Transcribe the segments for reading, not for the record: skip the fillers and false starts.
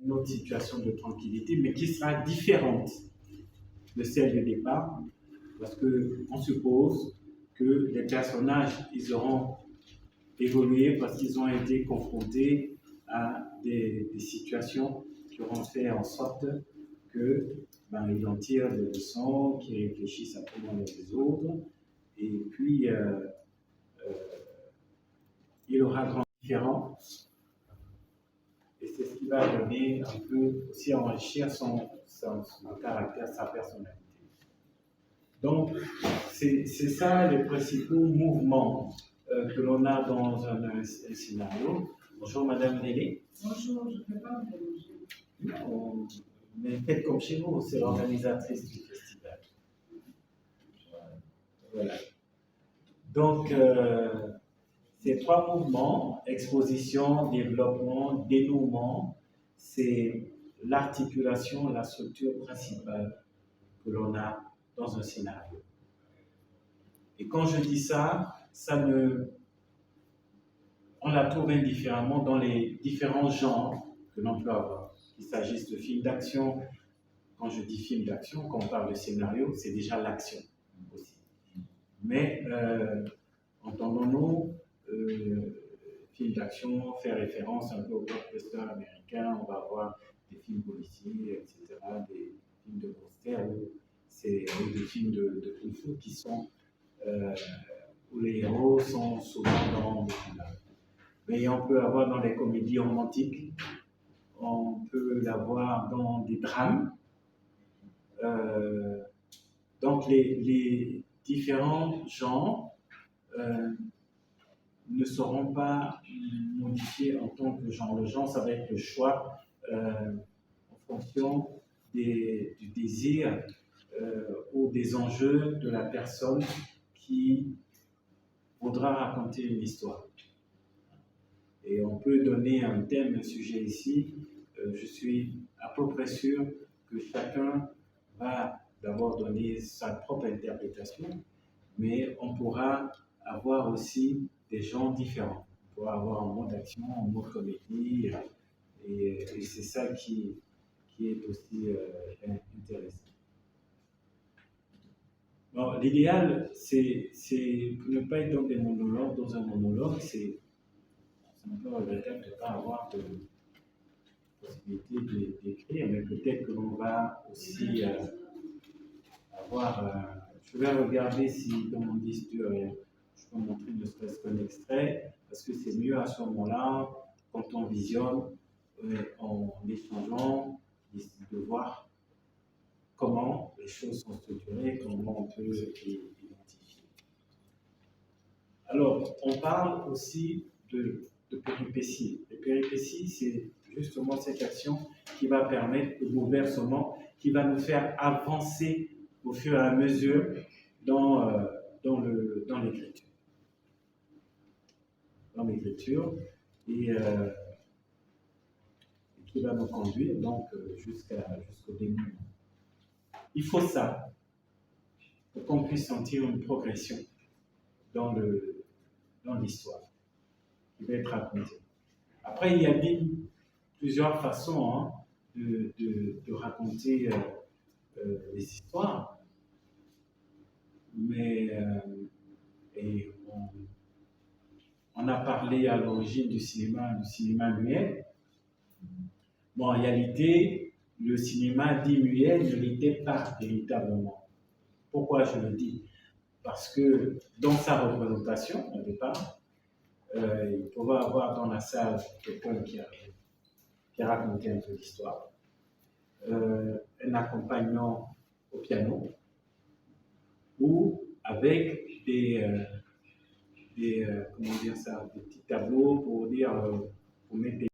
une autre situation de tranquillité, mais qui sera différente de celle de départ, parce qu'on suppose que les personnages, ils auront évolué parce qu'ils ont été confrontés à des situations qui auront fait en sorte que ils en tirent des leçons, qu'ils réfléchissent à comment les résoudre, et puis il aura grand différent, et c'est ce qui va donner un peu aussi enrichir son caractère, sa personnalité. Donc, c'est ça les principaux mouvements que l'on a dans un scénario. Bonjour Madame Nelly. Bonjour, je ne peux pas vous déranger. Mais faites comme chez vous, c'est l'organisatrice du festival. Voilà. Donc, ces trois mouvements, exposition, développement, dénouement, c'est l'articulation, la structure principale que l'on a dans un scénario. Et quand je dis ça, on la trouve indifféremment dans les différents genres que l'on peut avoir. Qu'il s'agisse de films d'action, quand je dis film d'action, quand on parle de scénario, c'est déjà l'action aussi. Mais entendons-nous, film d'action fait référence un peu au blockbuster américain, on va avoir des films policiers, etc., des films de gangsters, c'est des films de kung-fu qui sont où les héros sont souvent dans des combats. Mais on peut avoir dans les comédies romantiques, on peut l'avoir dans des drames. Donc les différents genres ne seront pas modifiés en tant que genre. Le genre, ça va être le choix en fonction du désir ou des enjeux de la personne qui voudra raconter une histoire. Et on peut donner un thème, un sujet ici. Je suis à peu près sûr que chacun va d'abord donner sa propre interprétation, mais on pourra avoir aussi des genres différents. On pourra avoir un mode d'action, un mode comédie, et c'est ça qui est aussi intéressant. Bon, l'idéal, c'est ne pas être dans un monologue, c'est un peu regrettable de ne pas avoir de possibilité d'écrire, mais peut-être que l'on va aussi avoir. Je vais regarder si dans mon disque dur, je peux montrer ne serait-ce qu'un extrait, parce que c'est mieux à ce moment-là, quand on visionne, en échangeant, de voir comment les choses sont structurées, comment on peut les identifier. Alors, on parle aussi de péripéties. Les péripéties, c'est justement cette action qui va permettre le bouleversement, qui va nous faire avancer au fur et à mesure dans l'écriture. Dans l'écriture, et qui va nous conduire donc jusqu'au dénouement. Il faut ça pour qu'on puisse sentir une progression dans l'histoire qui va être racontée. Après, il y a plusieurs façons de raconter les histoires, mais on a parlé à l'origine du cinéma muet. Bon, en réalité, le cinéma dit muet ne l'était pas véritablement. Pourquoi je le dis? Parce que dans sa représentation, au départ, il pouvait avoir dans la salle quelqu'un qui a raconté un peu l'histoire, un accompagnant au piano, ou avec des petits tableaux pour mettre des...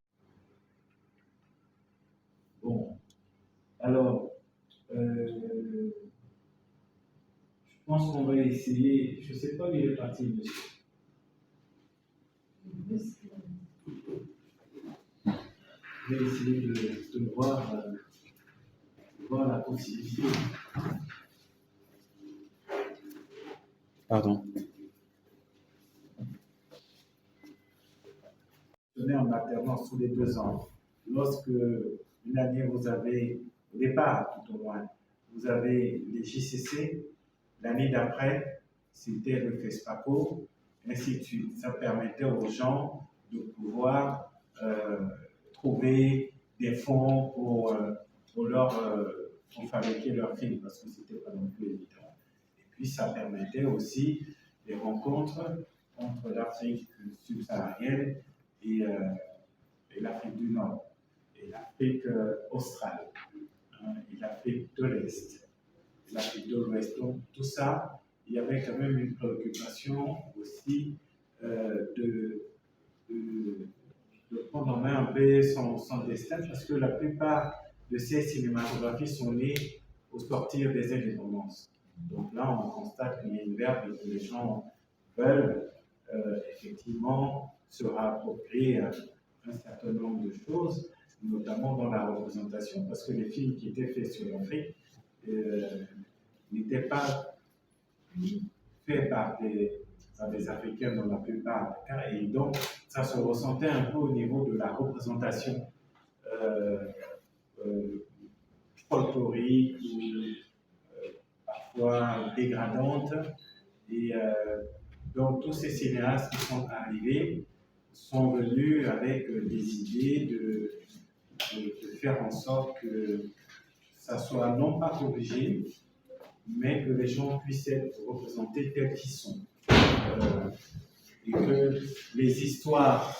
Bon, alors, je pense qu'on va essayer, je ne sais pas où il est parti, monsieur. Je vais essayer de voir la possibilité. Pardon. Je tenais en alternance tous les 2 ans. Lorsque Une année, vous avez, au départ tout au moins, vous avez les JCC. L'année d'après, c'était le FESPACO, ainsi de suite. Ça permettait aux gens de pouvoir trouver des fonds pour fabriquer leurs films, parce que c'était pas non plus évident. Et puis, ça permettait aussi des rencontres entre l'Afrique subsaharienne et l'Afrique du Nord, et l'Afrique australe, hein, et l'Afrique de l'Est, et l'Afrique de l'Ouest. Donc, tout ça, il y avait quand même une préoccupation aussi de prendre en main un peu son destin, parce que la plupart de ces cinématographies sont nées au sortir des indépendances. Donc là, on constate qu'il y a une verbe que les gens veulent effectivement se réapproprier un certain nombre de choses, notamment dans la représentation, parce que les films qui étaient faits sur l'Afrique n'étaient pas faits par des Africains dans la plupart des cas, et donc ça se ressentait un peu au niveau de la représentation folklorique ou parfois dégradante. Et donc tous ces cinéastes qui sont arrivés sont venus avec des idées de faire en sorte que ça soit non pas corrigé, mais que les gens puissent être représentés tels qu'ils sont. Et que les histoires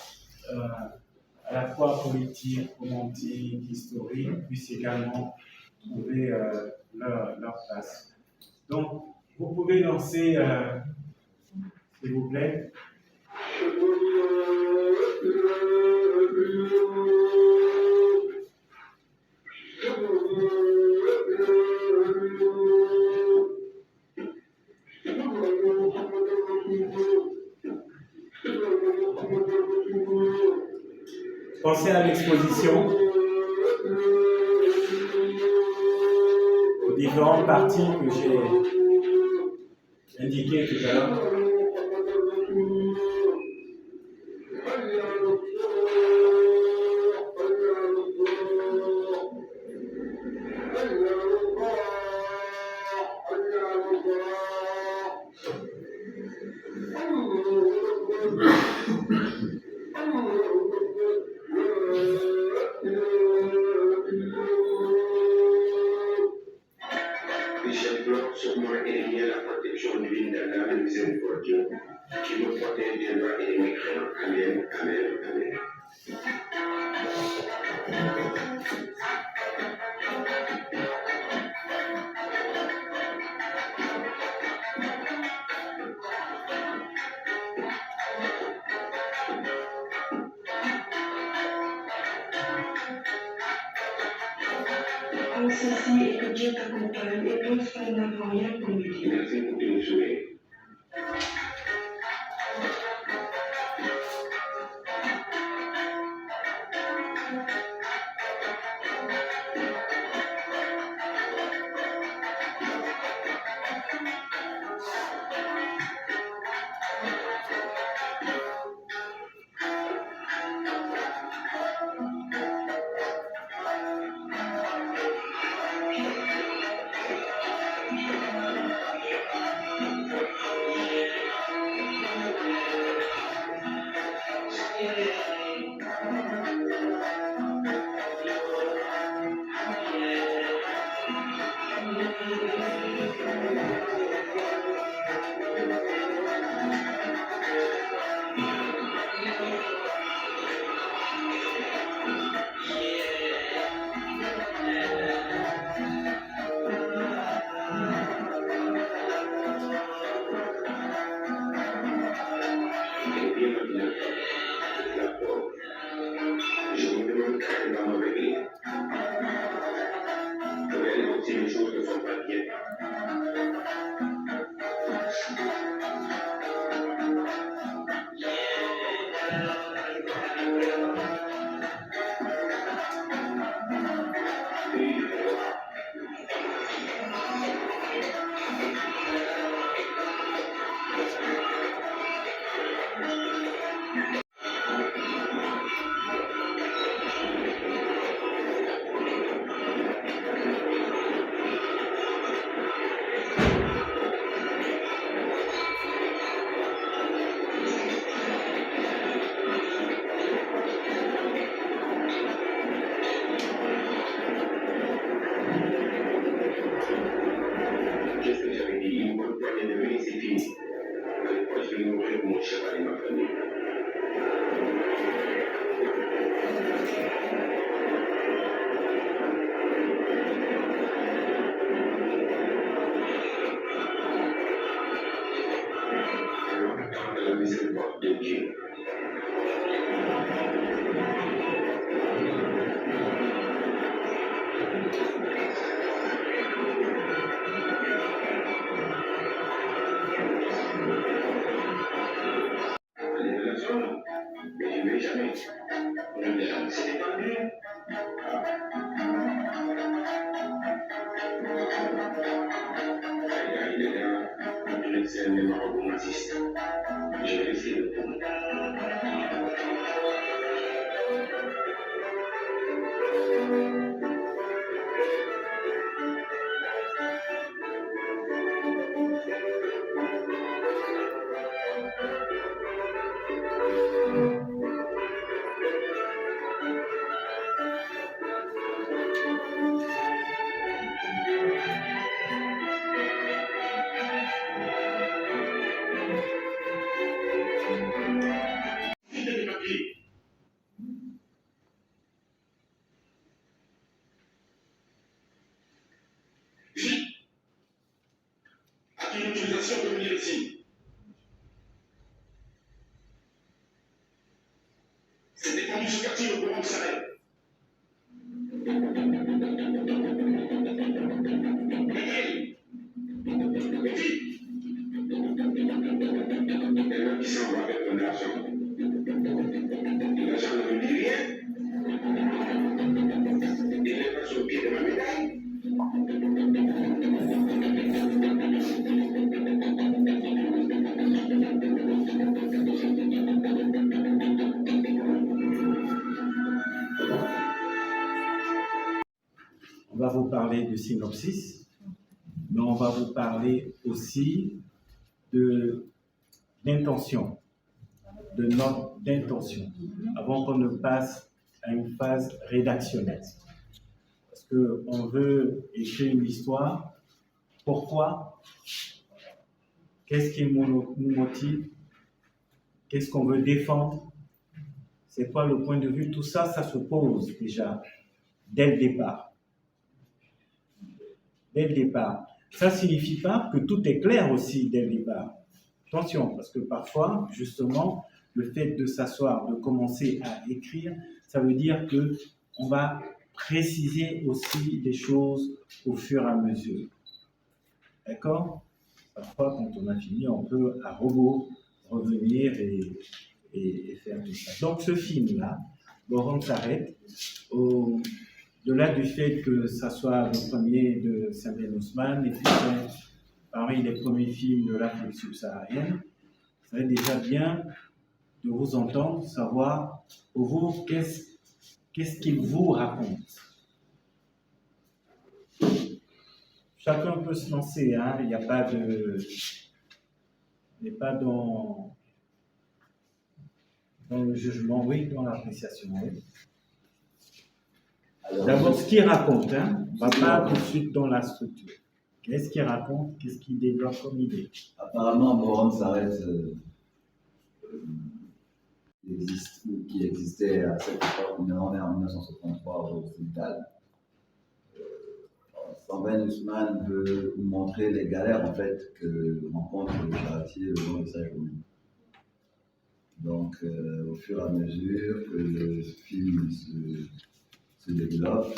à la fois politiques, romantiques, historiques puissent également trouver leur place. Donc, vous pouvez lancer, s'il vous plaît. Pensez à l'exposition, aux différentes parties que j'ai indiquées tout à l'heure. Ceci et que Dieu t'accompagne et pense qu'elle n'a rien commis. Merci pour tes souhaits. Les relations, mais je ne vais jamais. On a déjà s'est détendu. Il est là, un médecin de marocain-raciste. Je vais essayer de prendre. Une utilisation de médecine. C'est défendu ce quartier au courant de sa règle. Les filles, elles qui s'en vont avec ton argent. L'argent ne me dit rien. Il n'est pas sur le pied de ma médaille. On va vous parler du synopsis, mais on va vous parler aussi de l'intention, de note d'intention, avant qu'on ne passe à une phase rédactionnelle. Parce qu'on veut écrire une histoire. Pourquoi? Qu'est-ce qui nous motive? Qu'est-ce qu'on veut défendre? C'est quoi le point de vue? Tout ça, ça se pose déjà dès le départ. Dès le départ. Ça ne signifie pas que tout est clair aussi dès le départ. Attention, parce que parfois, justement, le fait de s'asseoir, de commencer à écrire, ça veut dire qu'on va préciser aussi les choses au fur et à mesure. D'accord? Parfois, quand on a fini, on peut à rebours revenir et faire tout ça. Donc, ce film-là, Laurent s'arrête au-delà du fait que ça soit le premier de Samuel Haussmann, et puis parmi les premiers films de l'Afrique subsaharienne, ça serait déjà bien de vous entendre, savoir pour vous qu'est-ce qu'il vous raconte. Chacun peut se lancer, hein? Il n'y a pas de... On n'est pas dans le jugement, oui, dans l'appréciation, oui. D'abord, ce qu'il raconte, hein? On ne va pas tout de suite dans la structure. Qu'est-ce qu'il raconte? Qu'est-ce qu'il développe comme idée? Apparemment, Boron s'arrête qui existait à cette époque, on est en 1963 au Sénégal. Samuel Haussmann veut montrer les galères en fait que rencontre le charretier le long de sa journée. Donc, au fur et à mesure que le film se développe,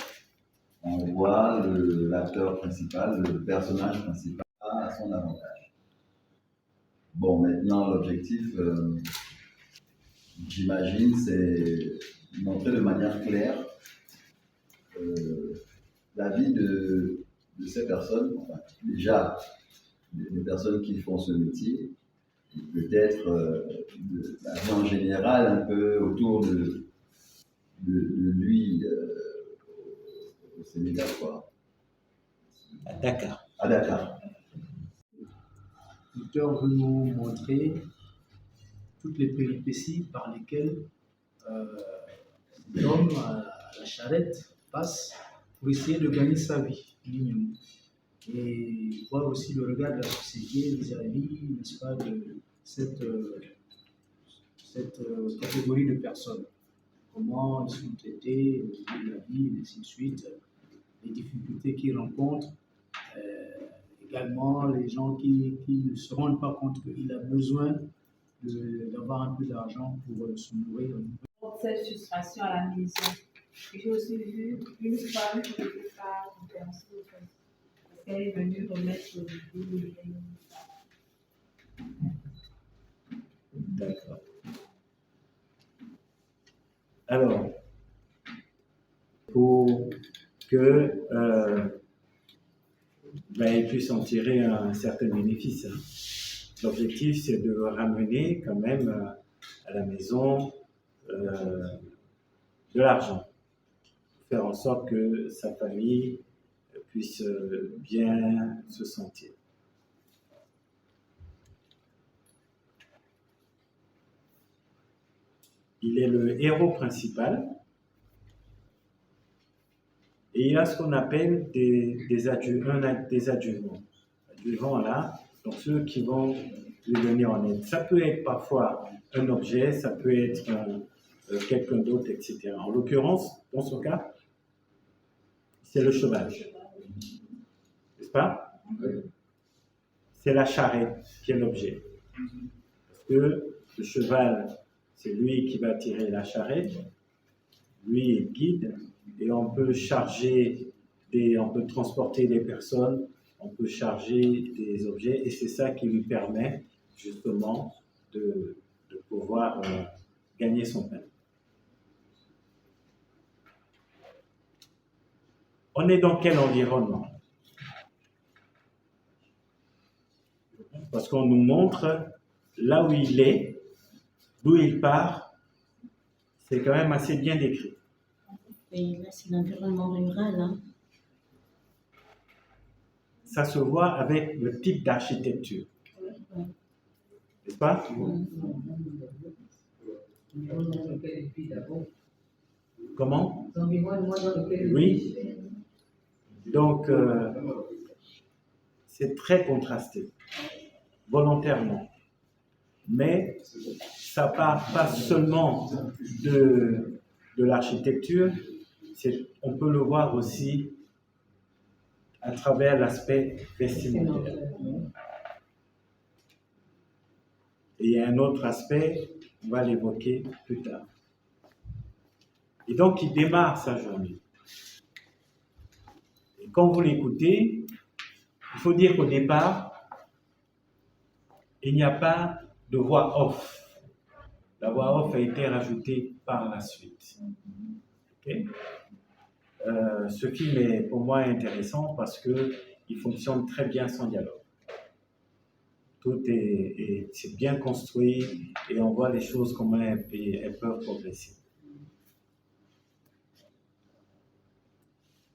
on voit l'acteur principal, le personnage principal à son avantage. Bon, maintenant, l'objectif, j'imagine, c'est montrer de manière claire la vie de ces personnes, enfin, déjà, des personnes qui font ce métier, et peut-être la vie en général, un peu autour de lui au Sénégal, quoi. À Dakar. À Dakar. L'auteur veut nous montrer toutes les péripéties par lesquelles l'homme à la charrette passe pour essayer de gagner sa vie dignement. Et voir aussi le regard de la société vis-à-vis, n'est-ce pas, de cette catégorie de personnes. Comment ils sont traités au niveau de la vie, et ainsi de suite, les difficultés qu'ils rencontrent. Également, les gens qui ne se rendent pas compte qu'il a besoin d'avoir un peu d'argent pour se nourrir. Cette frustration à la maison. J'ai aussi vu une femme qui était pas qu'elle est venue remettre le bébé. D'accord. Alors, pour que il puisse en tirer un certain bénéfice. L'objectif, c'est de le ramener quand même à la maison de l'argent, faire en sorte que sa famille puisse bien se sentir. Il est le héros principal et il a ce qu'on appelle des adjuvants. Adjuvants là, donc ceux qui vont lui venir en aide. Ça peut être parfois un objet, ça peut être quelqu'un d'autre, etc. En l'occurrence, dans ce cas, c'est le cheval. N'est-ce pas? C'est la charrette qui est l'objet. Parce que le cheval, c'est lui qui va tirer la charrette, lui est guide, et on peut on peut transporter des personnes, on peut charger des objets, et c'est ça qui lui permet justement de pouvoir gagner son pain. On est dans quel environnement? Parce qu'on nous montre là où il est, d'où il part, c'est quand même assez bien décrit. Et là, c'est l'environnement rural. Hein. Ça se voit avec le type d'architecture. N'est-ce pas? Comment? Oui. Donc, c'est très contrasté, volontairement. Mais ça part pas seulement de l'architecture, on peut le voir aussi à travers l'aspect vestimentaire. Et il y a un autre aspect, on va l'évoquer plus tard. Et donc, il démarre sa journée. Et quand vous l'écoutez, il faut dire qu'au départ, il n'y a pas de voix off. La voix off a été rajoutée par la suite. Okay? Ce film est pour moi intéressant parce qu'il fonctionne très bien sans dialogue. Tout c'est bien construit et on voit les choses comment elles peuvent progresser.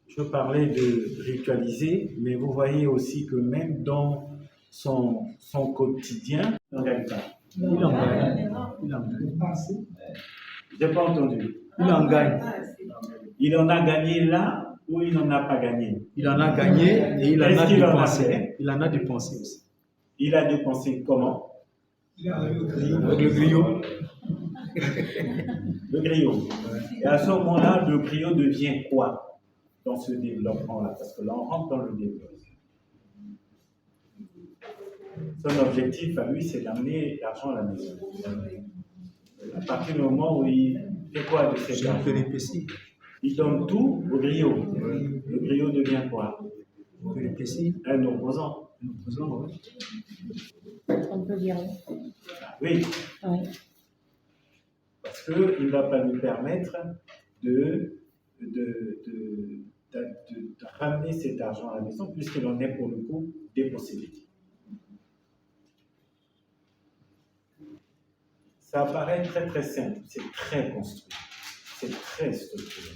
Je parlais de ritualiser, mais vous voyez aussi que même dans son quotidien, il n'en gagne pas. Il en gagne. Il en gagne. Je n'ai pas entendu. Il en gagne. Il en a gagné là ou il n'en a pas gagné? Il en a gagné et il en a dépensé. fait? Il en a dépensé aussi. Il a dépensé comment? Avec le griot. Le griot. Et à ce moment-là, le griot devient quoi dans ce développement-là? Parce que là, on rentre dans le développement. Son objectif à lui, c'est d'amener l'argent à la maison. À partir du moment où il fait quoi de cet argent? Il donne tout au griot. Le griot devient quoi? Un opposant. On peut dire oui. Oui. Parce qu'il ne va pas lui permettre de ramener cet argent à la maison, puisqu'il en est pour le coup dépossédé. Ça apparaît très très simple, c'est très construit, c'est très structuré.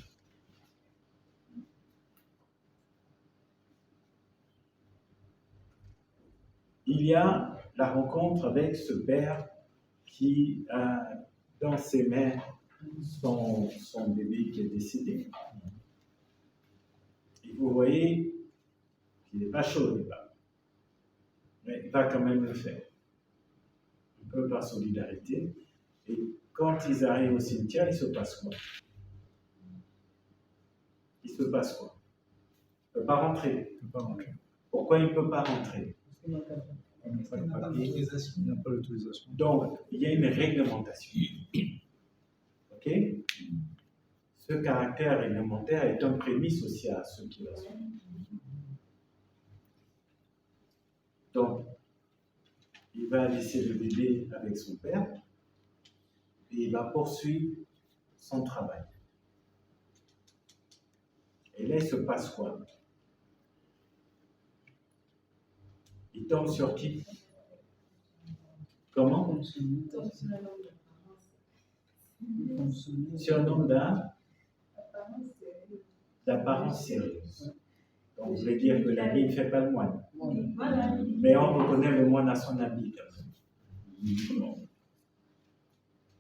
Il y a la rencontre avec ce père qui a dans ses mains son bébé qui est décédé. Et vous voyez qu'il n'est pas chaud au départ, mais il va quand même le faire. Un peu par solidarité. Et quand ils arrivent au cimetière, il se passe quoi? Il se passe quoi? Il ne peut pas rentrer. Pourquoi il ne peut pas rentrer? Il n'a pas l'autorisation. Donc, il y a une réglementation. OK? Ce caractère réglementaire est un prémisse aussi à ceux qui le sont. Donc, il va laisser le bébé avec son père et il va poursuivre son travail. Et là, il se passe quoi? Il tombe sur qui? Comment? Sur un homme d'apparence sérieuse. Donc, vous voulez dire que l'habit ne fait pas le moine. Mais on reconnaît le moine à son habit.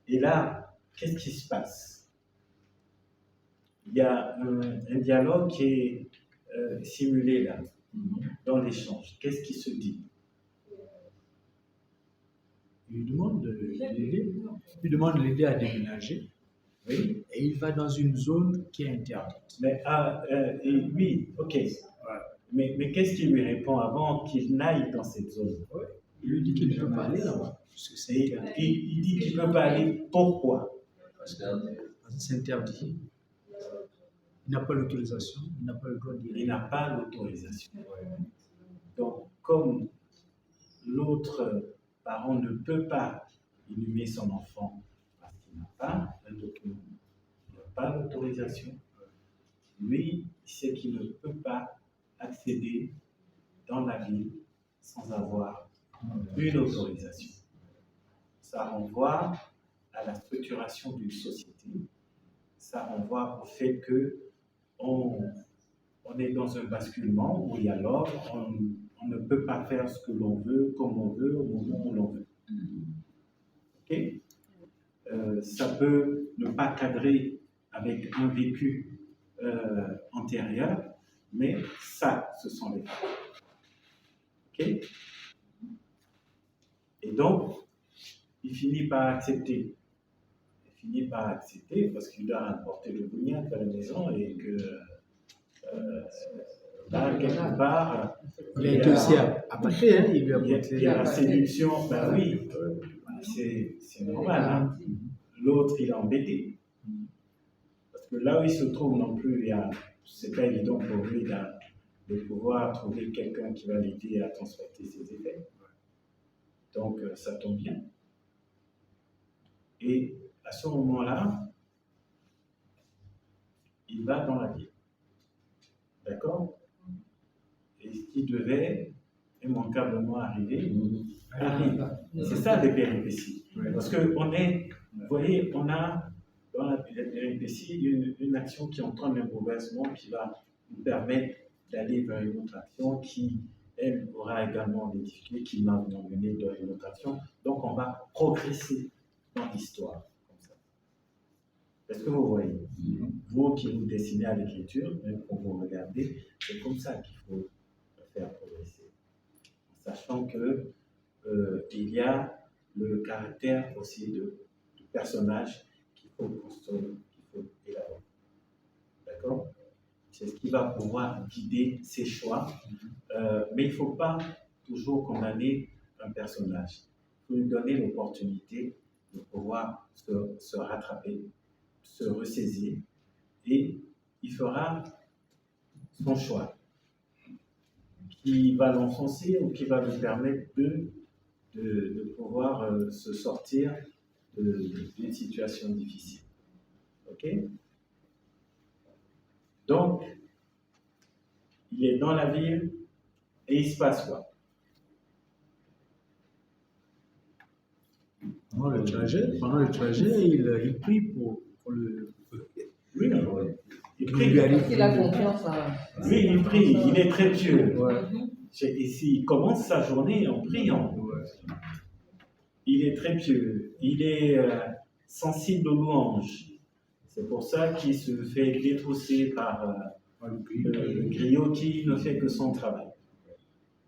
Et là, qu'est-ce qui se passe? Il y a un dialogue qui est simulé là, dans l'échange. Qu'est-ce qui se dit? Il demande de l'aider à déménager. Oui. Et il va dans une zone qui est interdite. Mais, oui, ok. Mais qu'est-ce qu'il lui répond avant qu'il n'aille dans cette zone? Il lui dit qu'il ne peut pas aller là-bas. Il dit qu'il ne peut pas aller. Pourquoi? Parce que c'est interdit. Il n'a pas l'autorisation, il n'a pas le droit d'y aller. Il n'a pas l'autorisation. Donc, comme l'autre parent ne peut pas inhumer son enfant parce qu'il n'a pas un document, il n'a pas l'autorisation, lui, il sait qu'il ne peut pas accéder dans la ville sans avoir une autorisation. Ça renvoie à la structuration d'une société, ça renvoie au fait que on est dans un basculement où il y a l'ordre, on ne peut pas faire ce que l'on veut, comme on veut, au moment où l'on veut. Ok? Ça peut ne pas cadrer avec un vécu antérieur, mais ça, ce sont les faits. Ok? Et donc, il finit par accepter. Il finit par accepter parce qu'il doit rapporter le bougnat à la maison et que là, quelque part, Il a été aussi appâté, hein, il lui a apporté. il y a la séduction, ben oui, c'est normal. Hein. L'autre, il est embêté. Parce que là où il se trouve non plus, c'est pas évident pour lui de pouvoir trouver quelqu'un qui va l'aider à transporter ses effets. Donc, ça tombe bien. Et à ce moment-là, il va dans la ville. D'accord? Et ce qui devait immanquablement arriver, arrive. C'est ça les péripéties. Parce que vous voyez, on a dans la péripétie une action qui entraîne un bouleversement qui va nous permettre d'aller vers une autre action qui, elle, aura également des difficultés qui va nous mener vers une autre action. Donc, on va progresser dans l'histoire. Est-ce que vous voyez? Vous qui vous dessinez à l'écriture, même quand vous regardez, c'est comme ça qu'il faut faire progresser. En sachant que il y a le caractère aussi du personnage qu'il faut construire, qu'il faut élaborer. D'accord? C'est ce qui va pouvoir guider ses choix. Mais il ne faut pas toujours condamner un personnage. Il faut lui donner l'opportunité de pouvoir se rattraper, se ressaisir, et il fera son choix qui va l'enfoncer ou qui va lui permettre de pouvoir se sortir d'une situation difficile. Ok? Donc, il est dans la ville et il se passe quoi? Pendant le trajet, il prie pour le. Oui, il prie. Il a confiance en. Oui, il prie, il est très pieux. Ouais. Ici, il commence sa journée en priant. Il est très pieux, il est sensible aux louanges. C'est pour ça qu'il se fait détrousser par le griot qui ne fait que son travail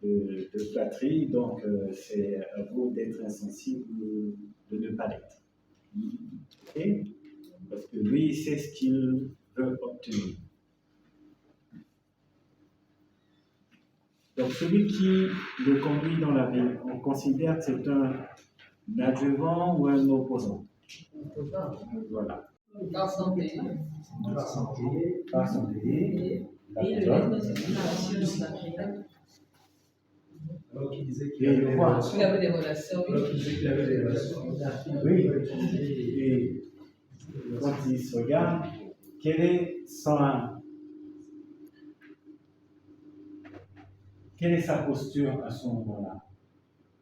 de flatterie. Donc, c'est à vous d'être insensible ou de ne pas l'être. Okay? Parce que lui, il sait ce qu'il veut obtenir. Donc, celui qui le conduit dans la vie, on considère que c'est un adjuvant ou un opposant. Voilà. Dans son pays. Par son pays, Et le rythme, c'est une narration de la prière. Alors qu'il disait qu'il Et avait des voilà. relations. Il avait des relations, Alors oui. qu'il disait qu'il avait des relations. Oui, et quand il se regarde, quelle est sa posture à ce moment-là,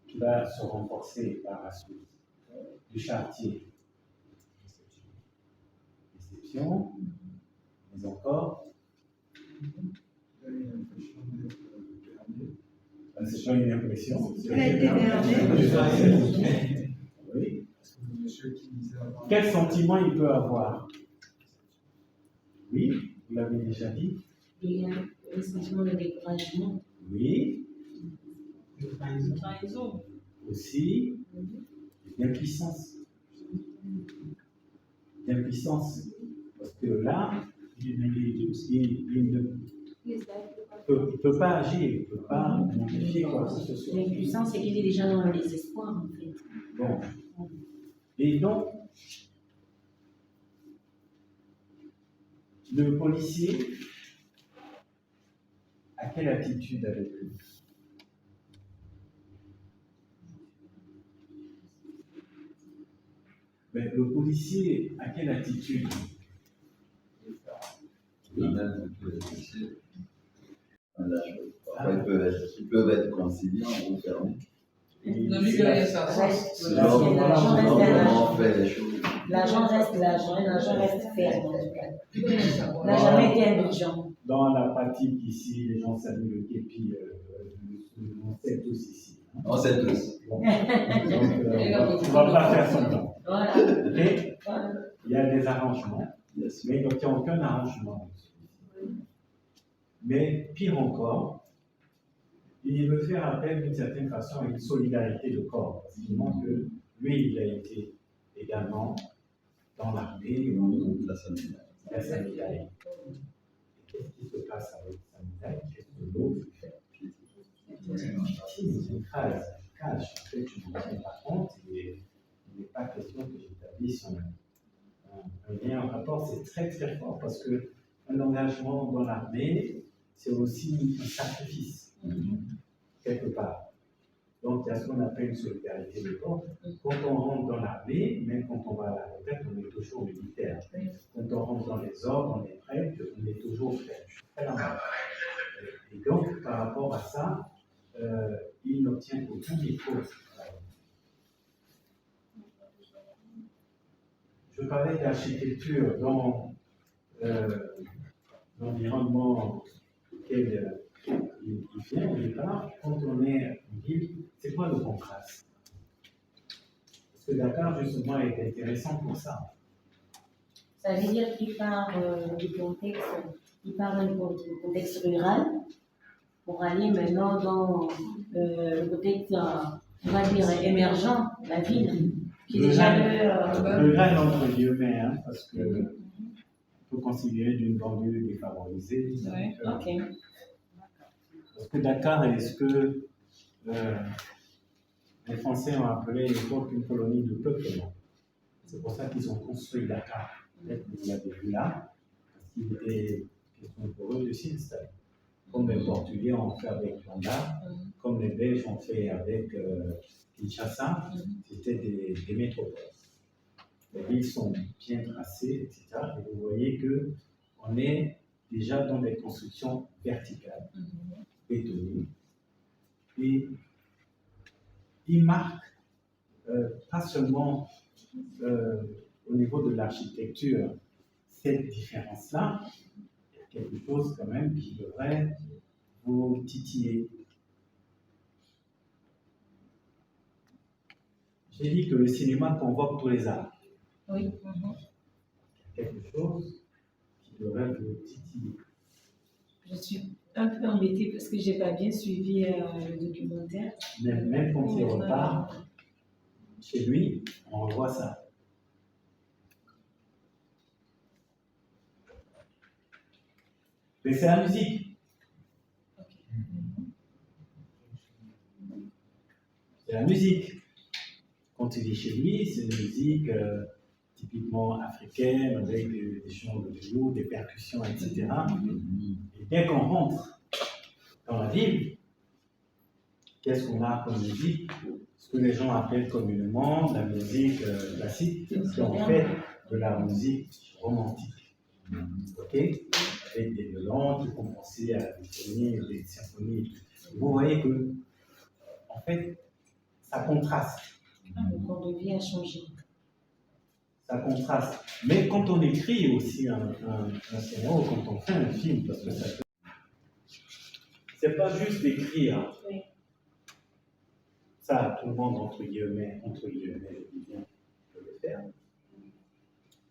qui va se renforcer par la suite? Du charretier, déception, mais encore, c'est pas une impression. Il a été berné. Oui. Quel sentiment il peut avoir? Oui, vous l'avez déjà dit. Il y a un sentiment de découragement. Oui, Trahison. aussi, d'impuissance. D'impuissance. Parce que là, il ne peut pas agir, il ne peut pas modifier quoi que ce soit. L'impuissance, c'est qu'il est déjà dans le désespoir, en fait. Bon. Et donc, le policier a quelle attitude avec lui? Mais le policier a quelle attitude? Même que les policiers, parfois, ils peuvent être conciliants ou fermés. Non, lui, il a sa force. Selon comment on fait les choses. L'agent reste l'agent, l'agent reste ferme, en tout cas. Il connaît sa Il n'a jamais été indulgent. Dans la pratique ici, les gens saluent le képi, on sait tous ici. Hein. On sait tous. Bon. Donc, on ne va pas faire semblant. Voilà. Ok? Il y a des arrangements, Bien sûr. mais il n'obtient aucun arrangement. Mais pire encore, il veut faire appel d'une certaine façon à une solidarité de corps. Parce qu'il montre que lui, il a été également dans l'armée, La sanitaire. la sanitaire. Qu'est-ce qui se passe avec la sanitaire? Qu'est-ce que l'autre fait? C'est une phrase, cache. En fait, je ne me rends pas compte et il n'est pas question que j'établisse un lien, un rapport. C'est très très fort parce que un engagement dans l'armée, c'est aussi un sacrifice, quelque part. Donc, il y a ce qu'on appelle une solidarité de corps. Quand on rentre dans l'armée, même quand on va à la retraite, on est toujours militaire. Quand on rentre dans les ordres, on est prêt, on est toujours prêt. Je suis prêt à mort. Et donc, par rapport à ça, il n'obtient aucun défaut. Je parlais d'architecture dans l'environnement auquel il vient au départ. Quand on est en ville, c'est quoi le contraste? Parce que Dakar, justement, est intéressant pour ça. Ça veut dire qu'il part du contexte, il part du contexte rural pour aller maintenant dans le contexte, on va dire, émergent, la ville, qui est déjà Rural entre guillemets, hein, parce que on peut considérer d'une banlieue défavorisée. Ouais. Ok. Parce que Dakar est ce que les Français ont appelé à l'époque une colonie de peuplement. C'est pour ça qu'ils ont construit Dakar. Peut-être que vous l'avez vu là, parce qu'il était question pour eux de s'y installer. Comme les Portugais ont fait avec Luanda, comme les Belges ont fait avec Kinshasa, c'était des métropoles. Les villes sont bien tracées, etc. Et vous voyez qu'on est déjà dans des constructions verticales, bétonnées. Et il marque pas seulement au niveau de l'architecture cette différence-là, il y a quelque chose quand même qui devrait vous titiller. J'ai dit que le cinéma convoque tous les arts. Oui. Quelque chose qui devrait vous titiller. Je suis un peu embêtée parce que je n'ai pas bien suivi le documentaire. Même quand il repart chez lui, on revoit ça. Mais c'est la musique. C'est la musique. Quand il est chez lui, c'est une musique typiquement africaine, avec des chants de velours, des percussions, etc. Et dès qu'on rentre dans la ville, qu'est-ce qu'on a comme musique? Ce que les gens appellent communément la musique classique, c'est en fait de la musique romantique. Ok? Avec des violons qui font penser à des symphonies. Vous voyez que, en fait, ça contraste. Le point de vue a changé. Ça contraste. Mais quand on écrit aussi un scénario, quand on fait un film, parce que ça fait... C'est pas juste d'écrire. Oui. Ça, tout le monde, entre guillemets, je dis bien, peut le faire.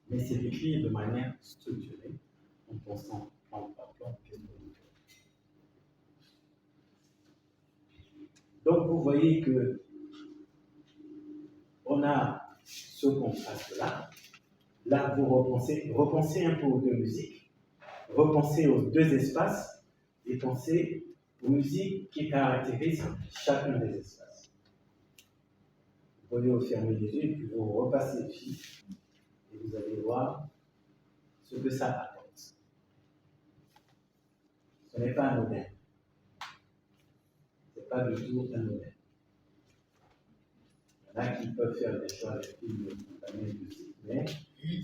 Mais c'est d'écrire de manière structurée, en pensant plan par plan, qu'est-ce qu'on veut faire. Donc, vous voyez que on a ce contraste-là. Là, vous repensez un peu aux deux musiques, repensez aux deux espaces et pensez aux musiques qui caractérisent chacun des espaces. Vous pouvez vous fermer les yeux et puis vous repassez le film et vous allez voir ce que ça apporte. Ce n'est pas anodin. Ce n'est pas du tout anodin. Il y en a qui peuvent faire des choix avec films spontanés aussi, mais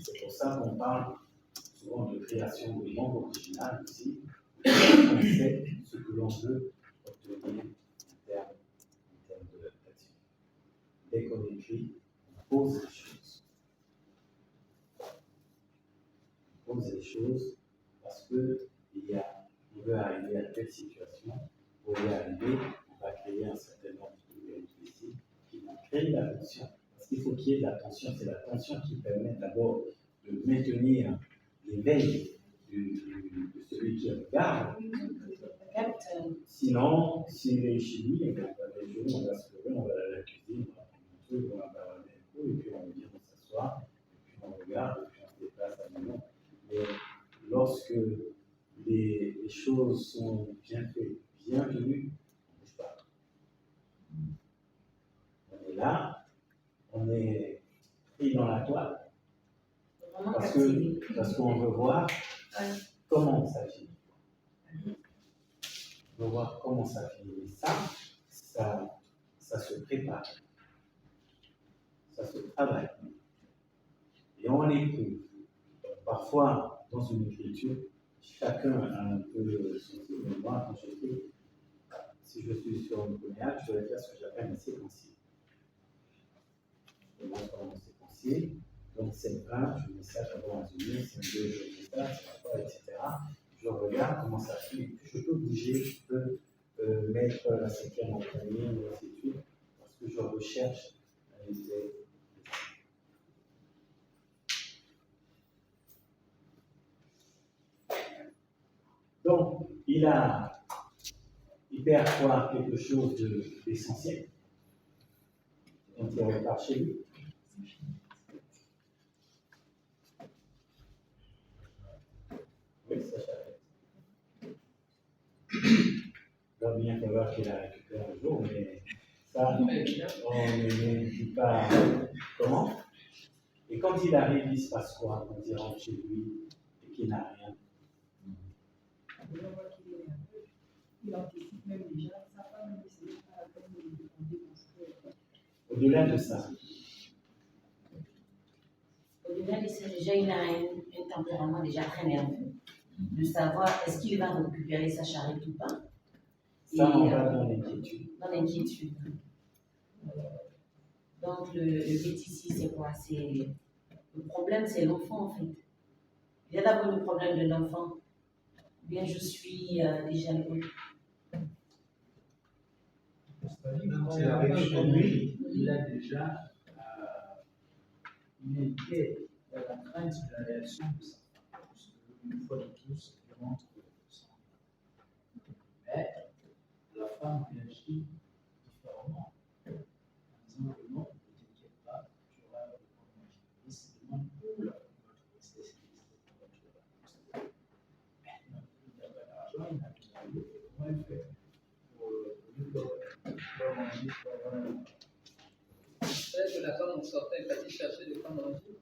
c'est pour ça qu'on parle souvent de création de langue originale aussi. On sait ce que l'on veut obtenir en termes d'adaptation. Dès qu'on écrit, on pose les choses. On pose les choses parce que on veut arriver à telle situation, pour y arriver, on va créer un certain nombre de péripéties qui vont créer la tension. Parce qu'il faut qu'il y ait de la tension, c'est la tension qui permet d'abord de maintenir l'éveil de celui qui regarde. Sinon, s'il est chez lui, on va les jours, on va se lever, on va aller à la cuisine, on va prendre un truc, on va bavarder un peu, et puis on vient, on s'assoit, et puis on regarde, et puis on se déplace à la maison. Mais lorsque les choses sont bien faites, bien tenues, on ne bouge pas. On est là, on est pris dans la toile, parce qu'on veut voir comment ça finit. On veut voir comment ça finit. Et ça se prépare, ça se travaille. Et on éprouve. Parfois, dans une écriture, chacun a un peu son style. Mais moi, quand j'écris, si je suis sur une première acte, je vais faire ce que j'appelle un séquencier. Je montre comment un séquencier. Donc, c'est 1, je mets ça d'abord en une, c'est 2, je mets ça, c'est 3, etc. Je regarde comment ça fait. Je peux bouger, je peux mettre la cinquième en premier, ou ainsi de suite, parce que je recherche un effet. Donc, il perçoit quelque chose d'essentiel quand il repart chez lui. Oui, ça s'arrête. Il va bien falloir qu'il la récupère un jour, mais ça, on ne dit pas comment. Et quand il arrive, il se passe quoi quand il rentre chez lui et qu'il n'a rien? Il anticipe même déjà, sa femme ne sait pas la peine de déconstruire. Au-delà de ça. Au-delà de ça, déjà, il a un tempérament déjà très nerveux. De savoir est-ce qu'il va récupérer sa charrette ou pas. Ça, on va dans l'inquiétude. Dans l'inquiétude. Donc, le but ici, c'est quoi? Le problème, c'est l'enfant, en fait. Il y a d'abord le problème de l'enfant. Bien, je suis déjà loin. Quand il arrive chez lui, il a déjà une idée de la crainte de la réaction de sa femme. Parce qu'une fois de tous, il rentre sans. Mais la femme réagit différemment. En disant que non, ne t'inquiète pas, tu auras le bon manger. Il se demande où la femme va trouver ses services. Maintenant, il n'a pas d'argent, il n'a pas d'argent, comment il fait pour manger, pour avoir un. C'est que la femme sortait quand il cherchait de prendre un jour.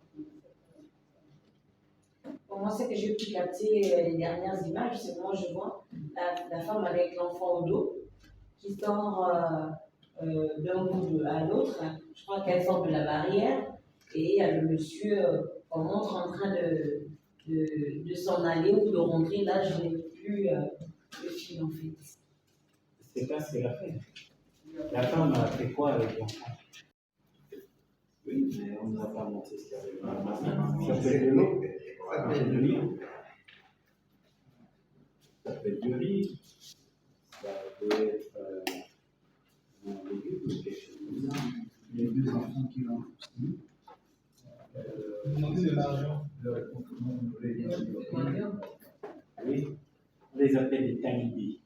Pour moi, ce que j'ai pu capter les dernières images, c'est moi, je vois la femme avec l'enfant au dos. qui sort d'un bout à l'autre. Je crois qu'elle sort de la barrière et il y a le monsieur qu'on montre en train de s'en aller ou de rentrer. Là, je n'ai plus le film en fait. C'est pas ce qu'elle a fait. La femme a fait quoi avec l'enfant? Oui, mais on ne nous a pas montré ce qu'il y avait dans la main. Ça fait de l'eau. Ça fait de l'eau. Ça peut être du riz, ça peut être un légume ou quelque chose comme ça. Les deux enfants qui l'ont poussé. Demander de l'argent, de recouvrement, Oui, on les appelle des talibés.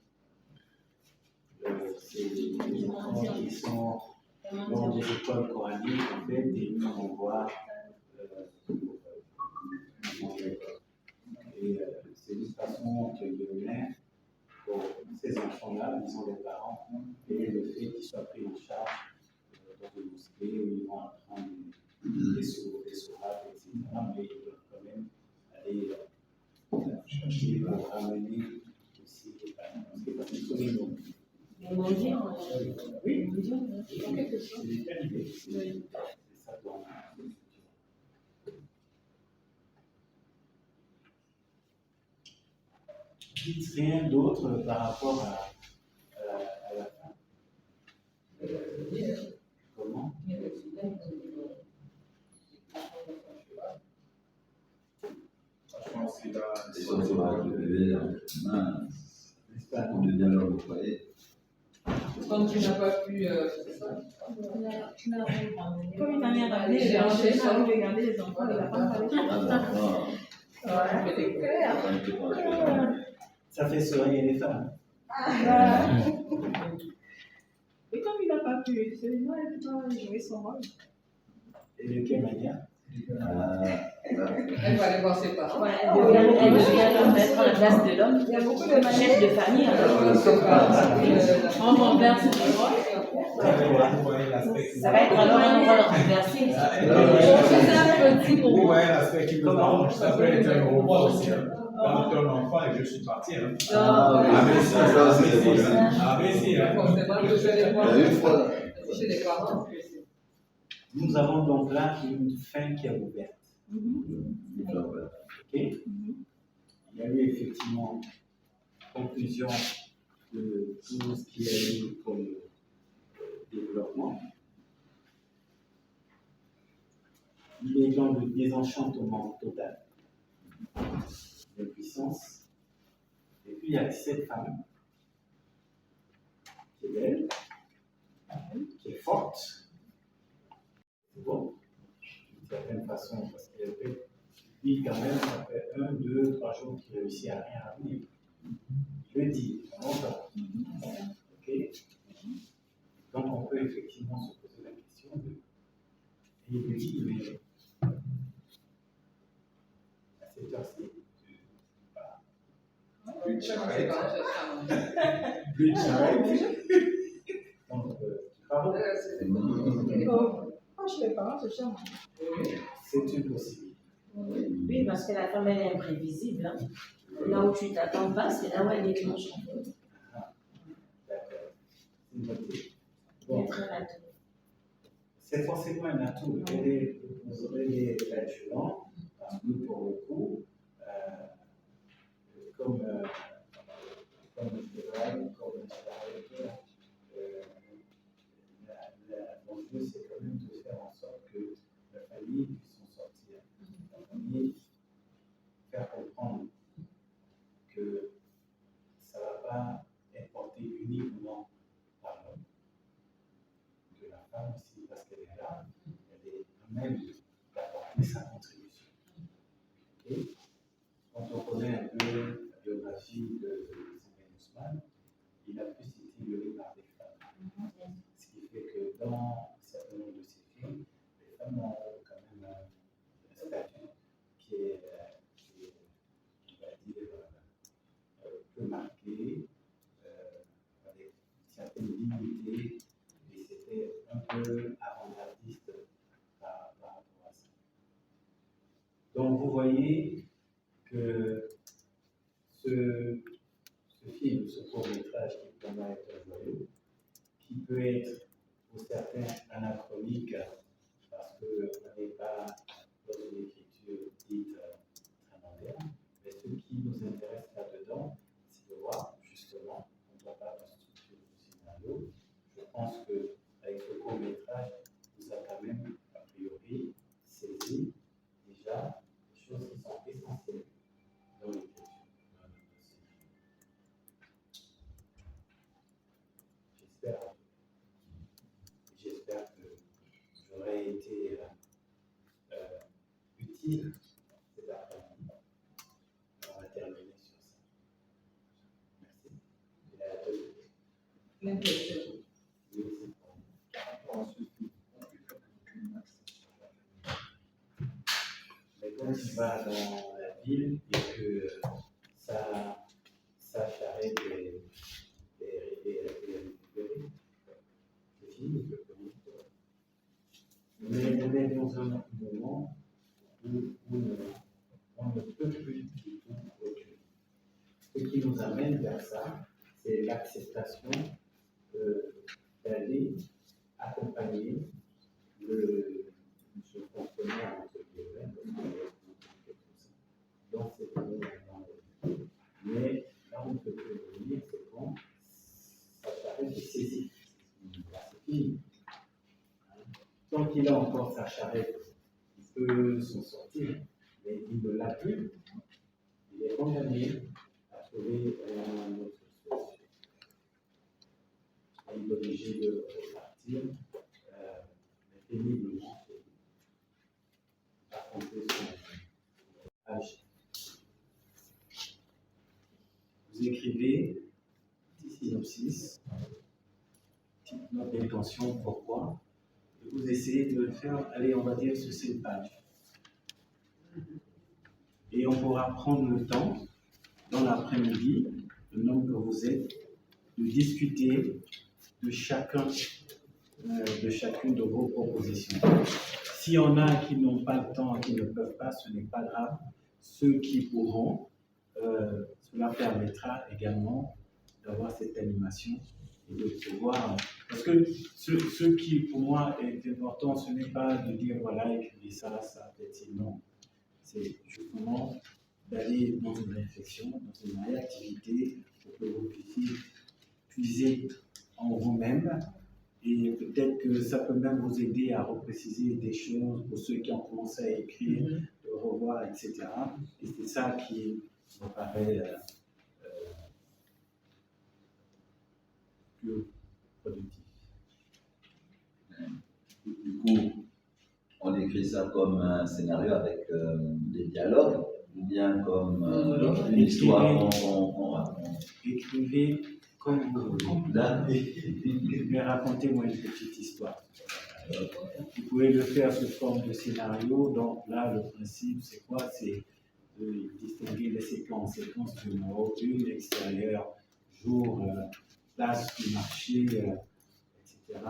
C'est des enfants qui sont dans des écoles coraniques, en fait, et nous on voit et c'est une façon que de mettre pour ces enfants-là, ils sont des parents, et le fait qu'ils soient pris en charge dans des mosquées où ils vont apprendre des sourates, etc. Mais ils doivent quand même aller chercher pour ramener aussi les parents. Parce que c'est les noms. Les mendiants, Oui, ils ont quelque chose. c'est des talibés. C'est ça dans dites rien d'autre par rapport à la femme. Comment? Je pense qu'il a. Et sur le bébé, mince, N'est-ce pas, on non? devient l'homme au foyer. Comme tu n'as pas pu. C'est ça. Comme il n'a rien ramené, il a enchaîné, il a envie de garder les enfants, il n'a pas parlé. Ah, d'accord. C'est clair. Ça fait sourire les femmes. Et comme il n'a pas pu, celui-là, il peut jouer son rôle. Et de quelle manière? Elle va aller voir ses parents. Ouais, elle devient mettre à la place de l'homme. Il y a beaucoup de Chef de famille. On renverse le rôle. Vous voyez l'aspect qui Ça va être alors un rôle renversé. Vous voyez l'aspect qui vous arrange. Ça peut être un robot aussi. Dans ton enfant et je suis parti. Ah, mais ça, c'est possible. Ah, mais si. Forcément, je vais aller voir. Une fois. Chez les parents. Nous avons donc là une fin qui est ouverte. Ok? Il y a eu effectivement conclusion de tout ce qu'il y a eu comme développement. Il est dans le désenchantement total, l'impuissance. Et puis il y a cette femme qui est belle, qui est forte. C'est bon, d'une certaine façon, parce qu'elle fait, puis quand même, ça fait 1, 2, 3 jours qu'il réussit à rien ramener. Je le dis, longtemps. Ok? Donc on peut effectivement se poser la question de. Et il me dit, mais à cette heure-ci, plus de charrette. Plus de charrette. Donc, tu parles. Chez les parents, c'est charmant. C'est une possibilité. Oui, parce que la femme, elle est imprévisible. Hein. Là où tu t'attends pas, c'est là où elle déclenche en fait. D'accord. C'est une bonne idée. Elle Bon, est très rapide. c'est forcément un atout. Elle est adjuvante, parce que pour le coup, comme fédéral, comme l'enjeu, c'est quand même de faire en sorte que la famille puisse s'en sortir. La famille, faire comprendre que ça ne va pas être porté uniquement par l'homme, que la femme aussi, parce qu'elle est là, elle est à même d'apporter sa contribution. Okay? Quand on connaît un peu la biographie de Zidane Ousmane, il a pu s'étirer par des femmes. Ce qui fait que dans un certain nombre de ses films, les femmes ont quand même un statut qui est on va dire, peu marqué, avec une certaine dignité, et c'était un peu avant-gardiste par rapport à ça. Donc vous voyez que ce film, ce court-métrage qui pour moi est un joyau, qui peut être pour certains anachronique parce qu'on n'est pas dans une écriture dite très moderne, mais ce qui nous intéresse là-dedans, c'est de voir justement, on ne doit pas la structure du scénario. Je pense qu'avec ce court-métrage, vous avez quand même, a priori, saisi déjà des choses qui sont essentielles dans l'écriture. J'espère que j'aurai été utile cet après-midi. On va terminer sur ça. Merci. Et à deux. Même question. Oui, c'est bon. Mais quand tu vas dans la ville et que ça charrette des filles, mais on est dans un moment où on ne peut plus du tout reculer. Ce qui nous amène vers ça, c'est l'acceptation d'aller accompagner ce fonctionnaire entre guillemets, dans ces moments. Mais là, on ne peut plus revenir, c'est quand ça s'arrête de saisir. C'est fini. Tant qu'il a encore sa charrette, il peut s'en sortir, mais il ne l'a plus. Il est condamné à trouver un autre solution. Il est obligé de repartir, mais péniblement, affronter son âge. Vous écrivez petit synopsis, petite note d'intention, pourquoi. Vous essayez de le faire, allez, on va dire sur 5 pages. Et on pourra prendre le temps, dans l'après-midi, le nombre que vous êtes, de discuter de chacune de vos propositions. S'il y en a qui n'ont pas le temps, qui ne peuvent pas, ce n'est pas grave. Ceux qui pourront, cela permettra également d'avoir cette animation et de pouvoir. Parce que ce qui, pour moi, est important, ce n'est pas de dire voilà, écrivez ça, peut-être non. C'est justement d'aller dans une réflexion, dans une réactivité, pour que vous puissiez puiser en vous-même. Et peut-être que ça peut même vous aider à repréciser des choses pour ceux qui ont commencé à écrire, de revoir, etc. Et c'est ça qui me paraît plus productif. Du coup, on écrit ça comme un scénario avec des dialogues, ou bien comme une histoire qu'on raconte. Écrivez comme vous voulez. Mais racontez-moi une petite histoire. Vous pouvez le faire sous forme de scénario. Donc là, le principe, c'est quoi? C'est de distinguer les séquences. Séquence numéro 1, extérieur, jour, place du marché, etc.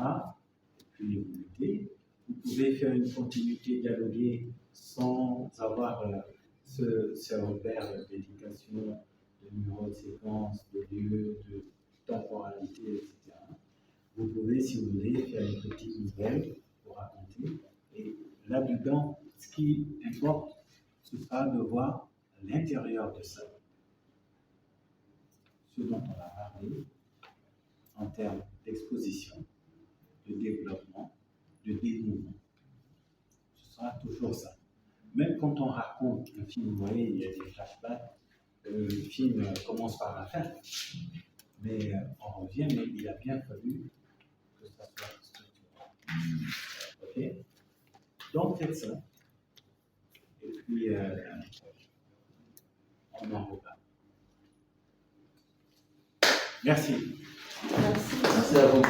Et puis vous mettez. Vous pouvez faire une continuité dialoguée sans avoir ce repère d'éducation, de numéro de séquence, de lieu, de temporalité, etc. Vous pouvez, si vous voulez, faire une petite nouvelle pour raconter. Et là-dedans, ce qui importe, ce sera de voir à l'intérieur de ça ce dont on a parlé en termes d'exposition, de développement, de dénouement. Ce sera toujours ça. Même quand on raconte un film, vous voyez, il y a des flashbacks, le film commence par la fin. Mais on revient, mais il a bien fallu que ça soit structuré. Ok? Donc faites ça. Et puis on en reparle. Merci. Merci. Merci à vous.